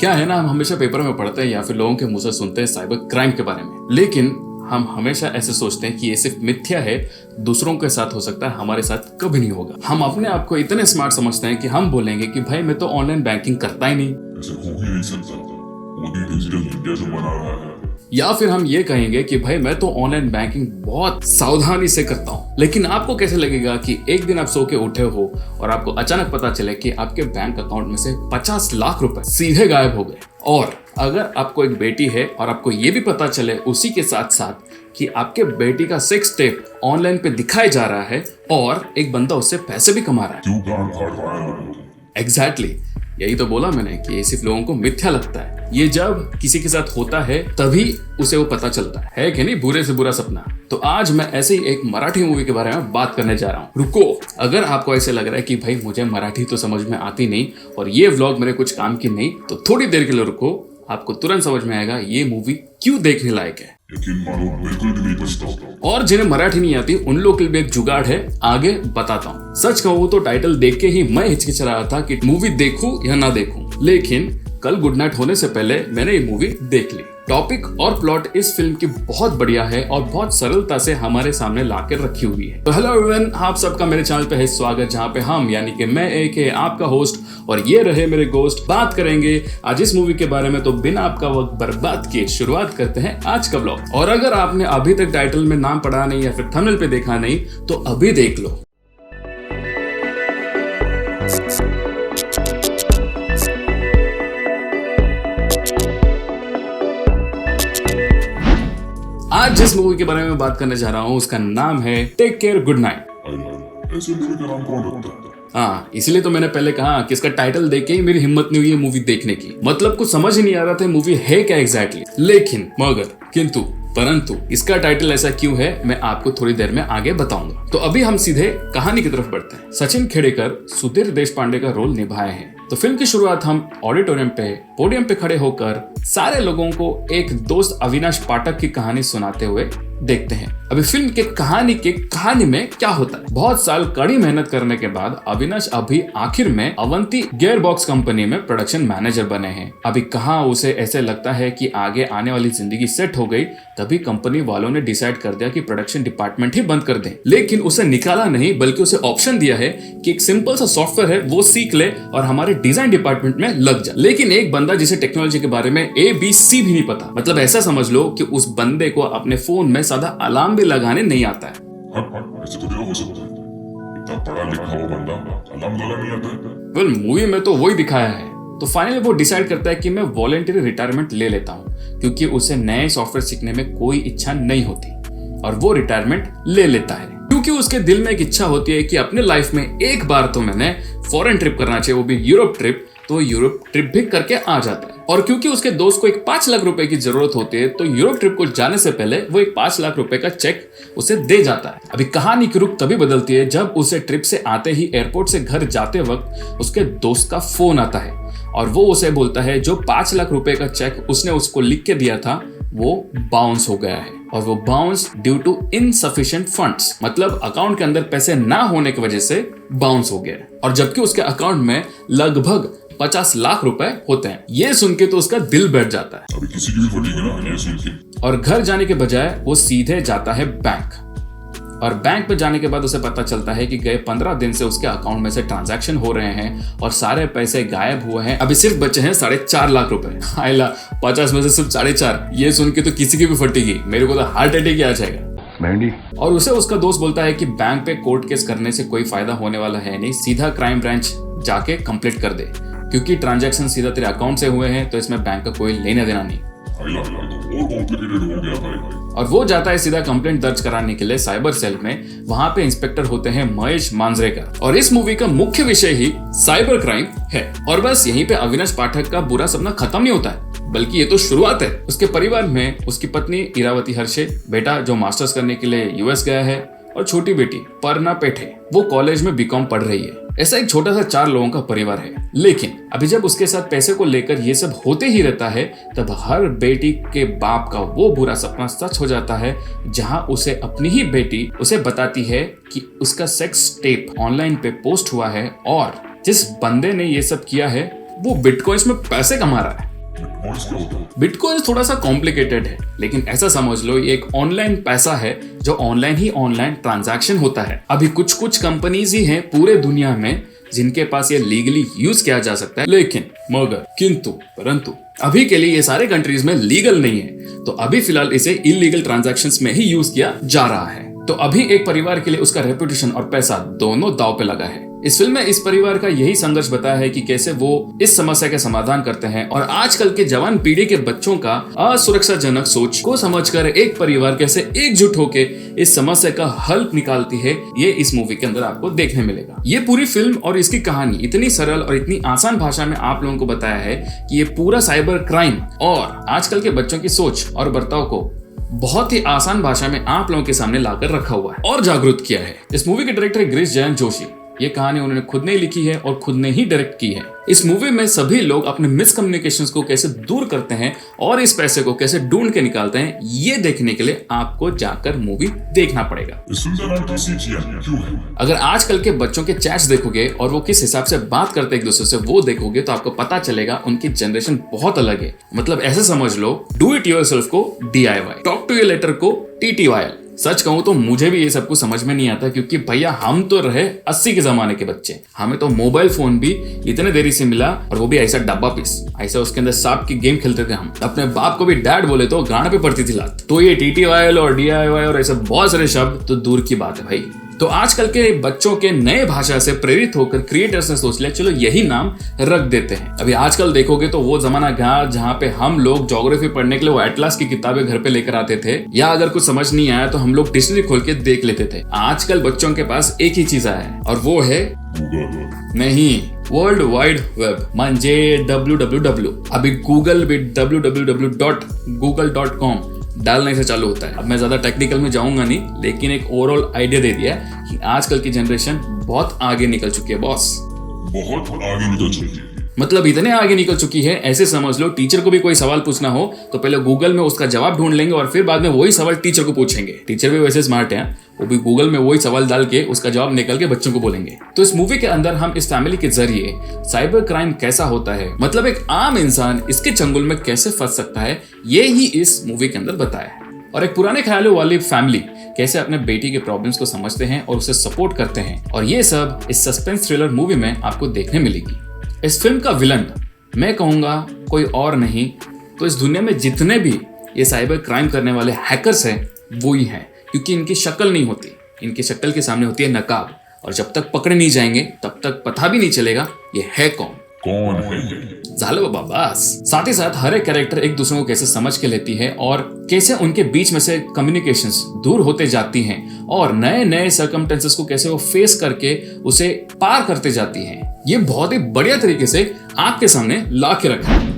क्या है ना, हम हमेशा पेपर में पढ़ते हैं या फिर लोगों के मुंह से सुनते हैं साइबर क्राइम के बारे में, लेकिन हम हमेशा ऐसे सोचते हैं कि ये सिर्फ मिथ्या है, दूसरों के साथ हो सकता है, हमारे साथ कभी नहीं होगा। हम अपने आप को इतने स्मार्ट समझते हैं कि हम बोलेंगे कि भाई मैं तो ऑनलाइन बैंकिंग करता ही नहीं, ऐसे हो ही नहीं सकता। मोदी डिजिटल इंडिया जो बना रहा है। या फिर हम ये कहेंगे कि भाई मैं तो ऑनलाइन बैंकिंग बहुत सावधानी से करता हूँ। लेकिन आपको कैसे लगेगा कि एक दिन आप सो के उठे हो और आपको अचानक पता चले कि आपके बैंक अकाउंट में से 50 लाख रुपए सीधे गायब हो गए। और अगर आपको एक बेटी है और आपको ये भी पता चले उसी के साथ साथ कि आपके बेटी का सेक्स टेप ऑनलाइन पे दिखाया जा रहा है और एक बंदा उससे पैसे भी कमा रहा है। क्यों गांड फाड़ रहा है लोगों को? एग्जैक्टली यही तो बोला मैंने कि ये सिर्फ लोगों को मिथ्या लगता है। ये जब किसी के साथ होता है तभी उसे वो पता चलता है कि नहीं, बुरे से बुरा सपना। तो आज मैं ऐसे ही एक मराठी मूवी के बारे में बात करने जा रहा हूँ। रुको, अगर आपको ऐसे लग रहा है कि भाई मुझे मराठी तो समझ में आती नहीं और ये व्लॉग मेरे कुछ काम की नहीं, तो थोड़ी देर के लिए रुको, आपको तुरंत समझ में आएगा ये मूवी क्यों देखने लायक है। यकीन मानो बिल्कुल भी नहीं बचता। और जिन्हें मराठी नहीं आती उन लोग के लिए एक जुगाड़ है, आगे बताता हूँ। सच कहूँ तो टाइटल देख के ही मैं हिचकिचा रहा था कि मूवी देखूं या ना देखूं, लेकिन कल गुड नाइट होने से पहले मैंने ये मूवी देख ली। टॉपिक और प्लॉट इस फिल्म की बहुत बढ़िया है और बहुत सरलता से हमारे सामने लाकर रखी हुई है। तो हेलो एवरीवन, आप सबका मेरे चैनल पे है स्वागत, जहाँ पे हम यानी कि मैं एक है आपका होस्ट और ये रहे मेरे गोस्ट बात करेंगे आज इस मूवी के बारे में। तो बिना आपका वक्त बर्बाद किए शुरुआत करते हैं आज का ब्लॉग। और अगर आपने अभी तक टाइटल में नाम पढ़ा नहीं या फिर थंबनेल पे देखा नहीं तो अभी देख लो। आज जिस मूवी के बारे में बात करने जा रहा हूँ उसका नाम है टेक केयर गुड नाइट। ऐसे मूवी का नाम कौन रखता है? हाँ, इसलिए तो मैंने पहले कहा कि इसका टाइटल देख के ही मेरी हिम्मत नहीं हुई है मूवी देखने की। मतलब कुछ समझ ही नहीं आ रहा था मूवी है क्या एग्जैक्टली। लेकिन मगर किंतु परंतु इसका टाइटल ऐसा क्यों है मैं आपको थोड़ी देर में आगे बताऊंगा। तो अभी हम सीधे कहानी की तरफ बढ़ते हैं। सचिन खेड़ेकर सुधीर देशपांडे का रोल निभाए हैं। तो फिल्म की शुरुआत हम ऑडिटोरियम पे पोडियम पे खड़े होकर सारे लोगों को एक दोस्त अविनाश पाठक की कहानी सुनाते हुए देखते हैं। अभी फिल्म के कहानी में क्या होता है। बहुत साल कड़ी मेहनत करने के बाद अविनाश अभी आखिर में अवंती गियर बॉक्स कंपनी में प्रोडक्शन मैनेजर बने हैं। अभी कहाँ उसे ऐसे लगता है कि आगे आने वाली जिंदगी सेट हो गई, तभी कंपनी वालों ने डिसाइड कर दिया कि प्रोडक्शन डिपार्टमेंट ही बंद कर दें। लेकिन उसे निकाला नहीं बल्कि उसे ऑप्शन दिया है कि एक सिंपल सा सॉफ्टवेयर है वो सीख ले और हमारे डिजाइन डिपार्टमेंट में लग जा। लेकिन एक बंदा जिसे टेक्नोलॉजी के बारे में ABC भी नहीं पता, मतलब ऐसा समझ लो कि उस बंदे को अपने फोन में सादा अलार्म भी लगाने नहीं आता है। ऐसे तो देखो हो सकता है, इतना पढ़ा लिखा हो बंदा अलार्म लगा नहीं आता है। वेल मूवी में तो वही दिखाया है। तो फाइनली वो डिसाइड करता है कि मैं वॉलेंटरी रिटायरमेंट ले लेता हूँ, क्योंकि उसे नए सॉफ्टवेयर सीखने में कोई इच्छा नहीं होती और वो रिटायरमेंट ले लेता है क्योंकि उसके दिल में एक इच्छा होती है कि अपने लाइफ में एक बार तो मैंने फॉरेन ट्रिप करना चाहिए, वो भी यूरोप ट्रिप। तो यूरोप ट्रिप भी करके आ जाता है और क्योंकि उसके दोस्त को एक 5 लाख रुपए की जरूरत होती है तो यूरोप ट्रिप को जाने से पहले वो एक 5 लाख रुपए का चेक उसे दे जाता है। अभी कहानी की रुख तभी बदलती है जब उसे ट्रिप से आते ही एयरपोर्ट से घर जाते वक्त उसके दोस्त का फोन आता है और वो उसे बोलता है जो 5 लाख रुपए का चेक उसने उसको लिख के दिया था वो बाउंस हो गया है। और वो bounce due to insufficient funds, मतलब अकाउंट के अंदर पैसे ना होने की वजह से बाउंस हो गया है। और जबकि उसके अकाउंट में लगभग 50 लाख रुपए होते हैं। ये सुन के तो उसका दिल बैठ जाता है। अभी किसी की भी फटेगी ना ये सुन के। और घर जाने के बजाय वो सीधे जाता है बैंक। और बैंक में जाने के बाद उसे पता चलता है कि गए 15 दिन से उसके अकाउंट में से ट्रांजैक्शन हो रहे हैं और सारे पैसे गायब हुए हैं। अभी सिर्फ बचे हैं 4.5 लाख रुपए। आइला 50 में से सिर्फ 4.5। ये सुन के तो किसी की भी फटेगी, मेरे को तो हार्ट अटैक ही आ जाएगा। और उसे उसका दोस्त बोलता है कि बैंक पे कोर्ट केस करने से कोई फायदा होने वाला है नहीं, सीधा क्राइम ब्रांच जाके कंप्लीट कर दे, क्योंकि ट्रांजैक्शन सीधा तेरे अकाउंट से हुए हैं तो इसमें बैंक का कोई लेना देना नहीं। और वो जाता है सीधा कंप्लेंट दर्ज कराने के लिए साइबर सेल में। वहां पे इंस्पेक्टर होते हैं महेश मांजरेकर और इस मूवी का मुख्य विषय ही साइबर क्राइम है। और बस यहीं पे अविनाश पाठक का बुरा सपना खत्म नहीं होता है, बल्कि ये तो शुरुआत है। उसके परिवार में उसकी पत्नी इरावती हर्षे, बेटा जो मास्टर्स करने के लिए US गया है और छोटी बेटी परना पेठे, वो कॉलेज में बीकॉम पढ़ रही है। ऐसा एक छोटा सा 4 लोगों का परिवार है। लेकिन अभी जब उसके साथ पैसे को लेकर ये सब होते ही रहता है तब हर बेटी के बाप का वो बुरा सपना सच हो जाता है, जहां उसे अपनी ही बेटी उसे बताती है कि उसका सेक्स टेप ऑनलाइन पे पोस्ट हुआ है और जिस बंदे ने ये सब किया है वो बिटकॉइंस में पैसे कमा रहा है। बिटकॉइंस क्या होता है? बिटकॉइन थोड़ा सा कॉम्प्लिकेटेड है, लेकिन ऐसा समझ लो ये एक ऑनलाइन पैसा है जो ऑनलाइन ट्रांजैक्शन होता है। अभी कुछ कंपनीज ही हैं पूरे दुनिया में जिनके पास ये लीगली यूज किया जा सकता है, लेकिन मगर किंतु परंतु अभी के लिए ये सारे कंट्रीज में लीगल नहीं है, तो अभी फिलहाल इसे इलीगल ट्रांजैक्शंस में ही यूज किया जा रहा है। तो अभी एक परिवार के लिए उसका रेपुटेशन और पैसा दोनों दांव पे लगा है। इस फिल्म में इस परिवार का यही संघर्ष बताया है कि कैसे वो इस समस्या का समाधान करते हैं और आजकल के जवान पीढ़ी के बच्चों का असुरक्षाजनक सोच को समझकर एक परिवार कैसे एकजुट होके इस समस्या का हल निकालती है, ये इस मूवी के अंदर आपको देखने मिलेगा। ये पूरी फिल्म और इसकी कहानी इतनी सरल और इतनी आसान भाषा में आप लोगों को बताया है कि ये पूरा साइबर क्राइम और आजकल के बच्चों की सोच और बर्ताव को बहुत ही आसान भाषा में आप लोगों के सामने लाकर रखा हुआ है और जागरूक किया है। इस मूवी के डायरेक्टर गिरीश जयंत जोशी, ये कहानी उन्होंने खुद ने लिखी है और खुद ने ही डायरेक्ट की है। इस मूवी में सभी लोग अपने मिसकम्युनिकेशंस को कैसे दूर करते हैं और इस पैसे को कैसे ढूंढ के निकालते हैं, ये देखने के लिए आपको जाकर मूवी देखना पड़ेगा। इस फिल्म का नाम TCGN क्यों है? अगर आजकल के बच्चों के चैट्स देखोगे और वो किस हिसाब से बात करते एक दूसरे से वो देखोगे तो आपको पता चलेगा उनकी जनरेशन बहुत अलग है। मतलब ऐसे समझ लो, डू इट योरसेल्फ को DIY, talk to your later को TTYL। सच कहूं तो मुझे भी ये सब कुछ समझ में नहीं आता, क्योंकि भैया हम तो रहे 80 के जमाने के बच्चे। हमें तो मोबाइल फोन भी इतने देरी से मिला और वो भी ऐसा डब्बा पीस, ऐसा उसके अंदर सांप की गेम खेलते थे हम। अपने बाप को भी डैड बोले तो गाना पे पड़ती थी लात। तो ये TTYL और DIY और ऐसे बहुत सारे शब्द तो दूर की बात है भाई। तो आजकल के बच्चों के नए भाषा से प्रेरित होकर क्रिएटर्स ने सोच लिया चलो यही नाम रख देते हैं। अभी आजकल देखोगे तो वो जमाना गया जहाँ पे हम लोग ज्योग्राफी पढ़ने के लिए वो एटलास की किताबें घर पे लेकर आते थे, या अगर कुछ समझ नहीं आया तो हम लोग डिक्शनरी खोल के देख लेते थे। आजकल बच्चों के पास एक ही चीज आया है और वो है गूगल नहीं, वर्ल्ड वाइड वेब, म्हणजे www। अभी गूगल भी www.google.com डालने से चालू होता है। अब मैं ज्यादा टेक्निकल में जाऊंगा नहीं, लेकिन एक ओवरऑल आइडिया दे दिया कि आजकल की जनरेशन बहुत आगे निकल चुकी है बॉस। बहुत आगे निकल चुकी है। मतलब इतने आगे निकल चुकी है, ऐसे समझ लो टीचर को भी कोई सवाल पूछना हो तो पहले गूगल में उसका जवाब ढूंढ लेंगे और फिर बाद में वही सवाल टीचर को पूछेंगे। टीचर भी वैसे स्मार्ट हैं, वो भी गूगल में वही सवाल डाल के उसका जवाब निकल के बच्चों को बोलेंगे। तो इस मूवी के अंदर हम इस फैमिली के जरिए साइबर क्राइम कैसा होता है, मतलब एक आम इंसान इसके चंगुल में कैसे फंस सकता है, ये ही इस मूवी के अंदर बताया है। और एक पुराने ख्यालों वाली फैमिली कैसे अपने बेटी के प्रॉब्लम्स को समझते हैं और उसे सपोर्ट करते हैं, और ये सब इस सस्पेंस थ्रिलर मूवी में आपको देखने मिलेगी। इस फिल्म का विलन मैं कहूंगा कोई और नहीं तो इस दुनिया में जितने भी ये साइबर क्राइम करने वाले हैकर्स हैं वो ही हैं, क्योंकि इनकी शक्ल नहीं होती, इनकी शक्ल के सामने होती है नकाब, और जब तक पकड़े नहीं जाएंगे तब तक पता भी नहीं चलेगा ये है कौन है। झालो बाबा बस। साथ ही साथ हर एक कैरेक्टर एक दूसरे को कैसे समझ के लेती है और कैसे उनके बीच में से कम्युनिकेशंस दूर होते जाती हैं और नए नए सर्कमस्टेंसेस को कैसे वो फेस करके उसे पार करते जाती हैं, ये बहुत ही बढ़िया तरीके से आपके सामने ला के रखा है।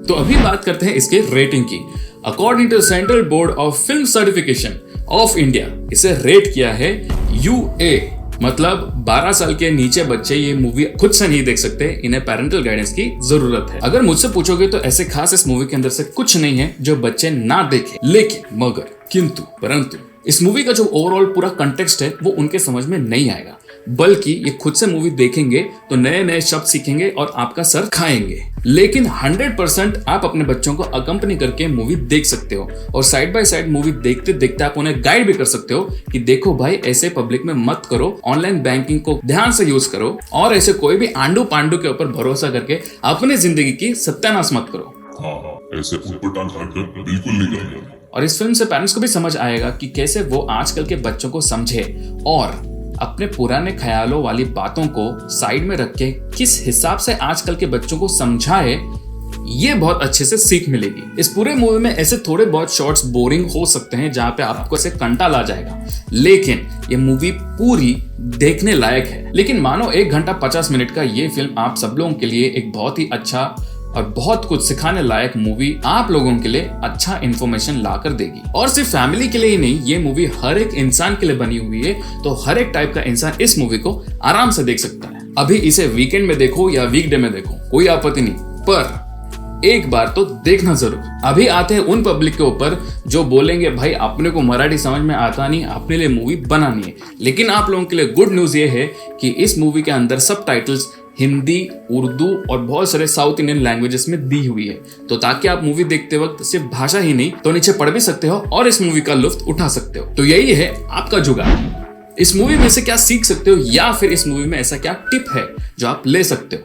तो अभी बात करते हैं इसके रेटिंग की। According to central board of film certification of India, इसे रेट किया है UA, मतलब 12 साल के नीचे बच्चे ये मूवी खुद से नहीं देख सकते, इन्हें पेरेंटल गाइडेंस की जरूरत है। अगर मुझसे पूछोगे तो ऐसे खास इस मूवी के अंदर से कुछ नहीं है जो बच्चे ना देखें, लेकिन मगर किंतु परंतु इस मूवी का जो ओवरऑल पूरा कंटेक्स्ट है वो उनके समझ में नहीं आएगा, बल्कि ये खुद से मूवी देखेंगे तो नए नए शब्द सीखेंगे और आपका सर खाएंगे। लेकिन 100% आप अपने बच्चों को अकंपनी करके मूवी देख सकते हो और साइड बाय साइड मूवी देखते देखते आप उन्हें गाइड भी कर सकते हो कि देखो भाई ऐसे पब्लिक में मत करो, ऑनलाइन बैंकिंग को ध्यान से यूज करो और ऐसे कोई भी आंडू पांडू के ऊपर भरोसा करके अपनी जिंदगी की सत्यानाश मत करो। हाँ, ऐसे ऊटपटांग हरकत बिल्कुल नहीं करेंगे। और इस फिल्म से पेरेंट्स को भी समझ आएगा कि कैसे वो आजकल के बच्चों को समझे और अपने पुराने ख्यालों वाली बातों को साइड में रख के किस हिसाब से आजकल के बच्चों को समझाए, ये बहुत अच्छे से सीख मिलेगी। इस पूरे मूवी में ऐसे थोड़े बहुत शॉट्स बोरिंग हो सकते हैं जहां पे आपको ऐसे कंटाल आ जाएगा, लेकिन ये मूवी पूरी देखने लायक है। लेकिन मानो 1 घंटा 50 मिनट का ये फिल्म आप सब लोगों के लिए एक बहुत ही अच्छा और बहुत कुछ सिखाने लायक मूवी आप लोगों के लिए अच्छा इन्फॉर्मेशन ला कर देगी। और सिर्फ फैमिली के लिए ही नहीं, ये मूवी हर एक इंसान के लिए बनी हुई है, तो हर एक टाइप का इंसान इस मूवी को आराम से देख सकता है। अभी इसे वीकेंड में देखो या वीकडे में देखो, कोई आपत्ति नहीं, पर एक बार तो देखना जरूर। अभी आते हैं उन पब्लिक के ऊपर जो बोलेंगे भाई अपने को मराठी समझ में आता नहीं, अपने लिए मूवी बनानी है। लेकिन आप लोगों के लिए गुड न्यूज ये है कि इस मूवी के अंदर सबटाइटल्स हिंदी, उर्दू और बहुत सारे साउथ इंडियन लैंग्वेजेस में दी हुई है, तो ताकि आप मूवी देखते वक्त सिर्फ भाषा ही नहीं तो नीचे पढ़ भी सकते हो और इस मूवी का लुत्फ उठा सकते हो। तो यही है आपका जुगाड़। इस मूवी में से क्या सीख सकते हो या फिर इस मूवी में ऐसा क्या टिप है जो आप ले सकते हो।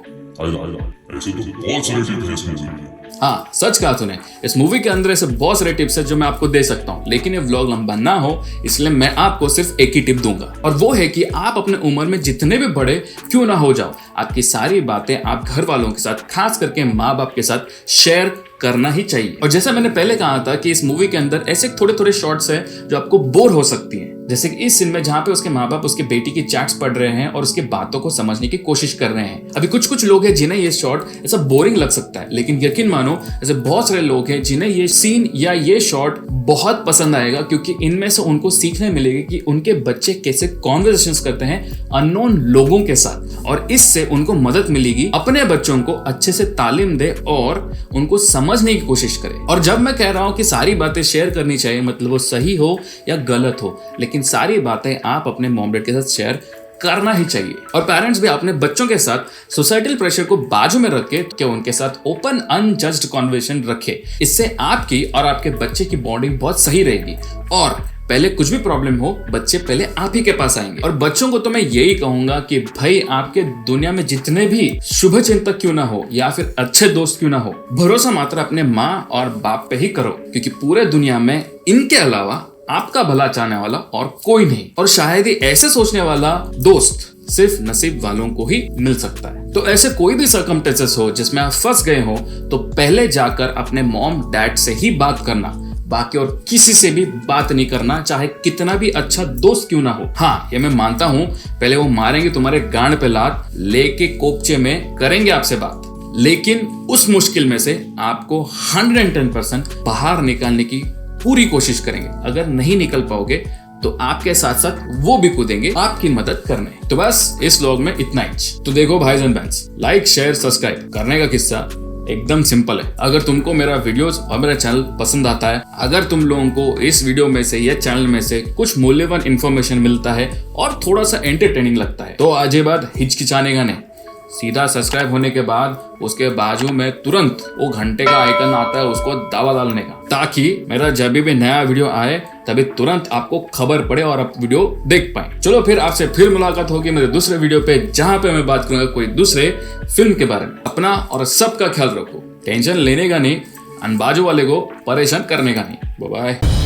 ऐसे तो बहुत सारे टिप हैं इस मूवी में। हाँ, सच कहा तूने। इस मूवी के अंदर ऐसे बहुत सारे टिप्स है जो मैं आपको दे सकता हूँ, लेकिन ये व्लॉग लंबा ना हो इसलिए मैं आपको सिर्फ एक ही टिप दूंगा, और वो है कि आप अपने उम्र में जितने भी बड़े क्यों ना हो जाओ, आपकी सारी बातें आप घर वालों के साथ, खास करके माँ बाप के साथ शेयर करना ही चाहिए। और जैसा मैंने पहले कहा था कि इस मूवी के अंदर ऐसे थोड़े थोड़े शॉट्स हैं जो आपको बोर हो सकती हैं, जैसे कि इस सीन में जहां पे उसके माँ बाप उसके बेटी की चैट्स पढ़ रहे हैं और उसकी बातों को समझने की कोशिश कर रहे हैं। अभी कुछ कुछ लोग हैं जिन्हें ये शॉट ऐसा बोरिंग लग सकता है, लेकिन यकीन मानो ऐसे बहुत सारे लोग हैं जिन्हें ये सीन या ये शॉट बहुत पसंद आएगा, क्योंकि इनमें से उनको सीखने मिलेगा कि उनके बच्चे कैसे कॉन्वर्सेशंस करते हैं अननोन लोगों के साथ, और इससे उनको मदद मिलेगी अपने बच्चों को अच्छे से तालीम दे और उनको समझने की कोशिश करे। और जब मैं कह रहा हूं कि सारी बातें शेयर करनी चाहिए, मतलब वो सही हो या गलत हो, लेकिन सारी बातें आप अपने मॉम डैड के साथ शेयर करना ही चाहिए। और पेरेंट्स भी अपने बच्चों के साथ सोसाइटल प्रेशर को बाजू में रख के उनके साथ ओपन अनजज्ड कन्वर्सेशन रखे। इससे आपकी और आपके बच्चे की बॉन्डिंग बहुत सही रहेगी, और पहले कुछ भी प्रॉब्लम हो बच्चे पहले आप ही के पास आएंगे। और बच्चों को तो मैं यही कहूंगा कि भाई, आपके दुनिया में जितने भी शुभ चिंतक क्यों ना हो या फिर अच्छे दोस्त क्यों ना हो, भरोसा मात्र अपने माँ और बाप पे ही करो, क्योंकि पूरे दुनिया में इनके अलावा आपका भला चाहने वाला और कोई नहीं। और शायद ही ऐसे सोचने वाला दोस्त सिर्फ नसीब वालों को ही मिल सकता है। तो ऐसे कोई भी सर्कमस्टेंसेस हो जिसमें आप फंस गए हो, तो पहले जाकर अपने मॉम डैड से ही बात करना, बाकी और किसी से भी बात नहीं करना, चाहे कितना भी अच्छा दोस्त क्यों ना हो। हाँ, ये मैं मानता हूँ, पहले वो मारेंगे तुम्हारे गांड पे लात, लेके कोपचे में करेंगे आपसे बात, लेकिन उस मुश्किल में से आपको 110% बाहर निकालने की पूरी कोशिश करेंगे। अगर नहीं निकल पाओगे तो आपके साथ साथ वो भी कूदेंगे आपकी मदद करने। तो बस इस व्लॉग में इतना ही। तो देखो भाईज एंड बहन्स, लाइक शेयर सब्सक्राइब करने का किस्सा एकदम सिंपल है। अगर तुमको मेरा वीडियोस और मेरा चैनल पसंद आता है, अगर तुम लोगों को इस वीडियो में से या चैनल में से कुछ मूल्यवान इंफॉर्मेशन मिलता है और थोड़ा सा एंटरटेनिंग लगता है, तो आज ये बात हिचकिचाने का नहीं, सीधा सब्सक्राइब होने के बाद उसके बाजू में तुरंत वो घंटे का आइकन आता है, उसको दावा डालने का, ताकि मेरा जब भी नया वीडियो आए तभी तुरंत आपको खबर पड़े और आप वीडियो देख पाए। चलो फिर आपसे फिर मुलाकात होगी मेरे दूसरे वीडियो पे, जहां पे मैं बात करूंगा कोई दूसरे फिल्म के बारे में। अपना और सबका ख्याल रखो, टेंशन लेने का नहीं, बाजू वाले को परेशान करने का नहीं। Bye bye.